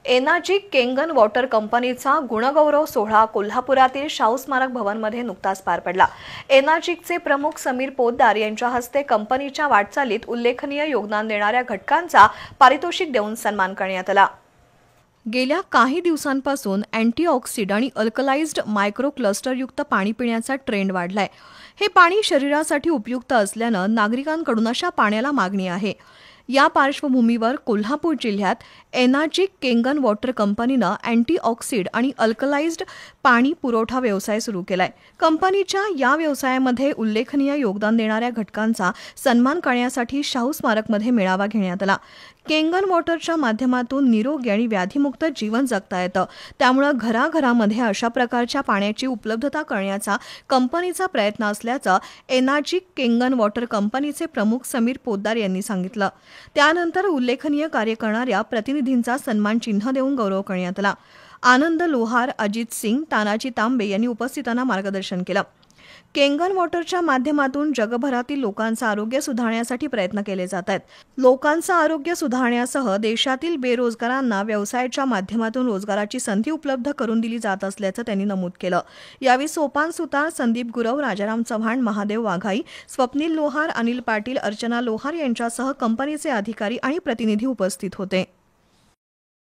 Enagic Kangen water कंपनीचा गुणगौरव सोहळा कोल्हापुरातील शाहू स्मारक भवनमध्ये नुकताच पार पडला। एनाजिकचे प्रमुख समीर पोद्दार यांच्या हस्ते कंपनीच्या वाटचालीत उल्लेखनीय योगदान देणाऱ्या घटकांचा पारितोषिक देऊन सन्मान करण्यात आला। गेल्या काही दिवसांपासून अँटीऑक्सिड आणि अल्कलाइज्ड मायक्रो क्लस्टरयुक्त पाणी पिण्याचा ट्रेंड वाढलाय। हे पाणी शरीरासाठी उपयुक्त असल्यानं नागरिकांकडून अशा पाण्याला मागणी आहे। या पार्श्वभूमीवर कोल्हापूर जिल्ह्यात एनाजिक केंगन वॉटर कंपनीनं अँटीऑक्सिड आणि अल्कलाइज्ड पाणी पुरवठा व्यवसाय सुरू केलाय। कंपनीच्या या व्यवसायामध्ये उल्लेखनीय योगदान देणाऱ्या घटकांचा सन्मान करण्यासाठी शाहू स्मारकमध्ये मेळावा घेण्यात आला। केंगन वॉटरच्या माध्यमातून निरोगी आणि व्याधीमुक्त जीवन जगता येतं, त्यामुळे घराघरामध्ये अशा प्रकारच्या पाण्याची उपलब्धता करण्याचा कंपनीचा प्रयत्न असल्याचं एनाजिक केंगन वॉटर कंपनीचे प्रमुख समीर पोद्दार यांनी सांगितलं। त्यानंतर उल्लेखनीय कार्य करणाऱ्या प्रतिनिधींचा सन्मान चिन्ह देऊन गौरव करण्यात आला। आनंद लोहार, अजित सिंग, तानाजी तांबे यांनी उपस्थितांना मार्गदर्शन केलं। केंगन वॉटरच्या माध्यमातून जगभरातील लोकांचं आरोग्य सुधारण्यासाठी प्रयत्न केले जात आहेत। लोकांचं आरोग्य सुधारण्यासह देशातील बेरोजगारांना व्यवसायाच्या माध्यमातून रोजगाराची संधी उपलब्ध करून दिली जात असल्याचं त्यांनी नमूद केलं। यावेळी सोपान सुतार, संदीप गुरव, राजाराम चव्हाण, महादेव वाघाई, स्वप्नील लोहार, अनिल पाटील, अर्चना लोहार यांच्यासह कंपनीचे अधिकारी आणि प्रतिनिधी उपस्थित होते।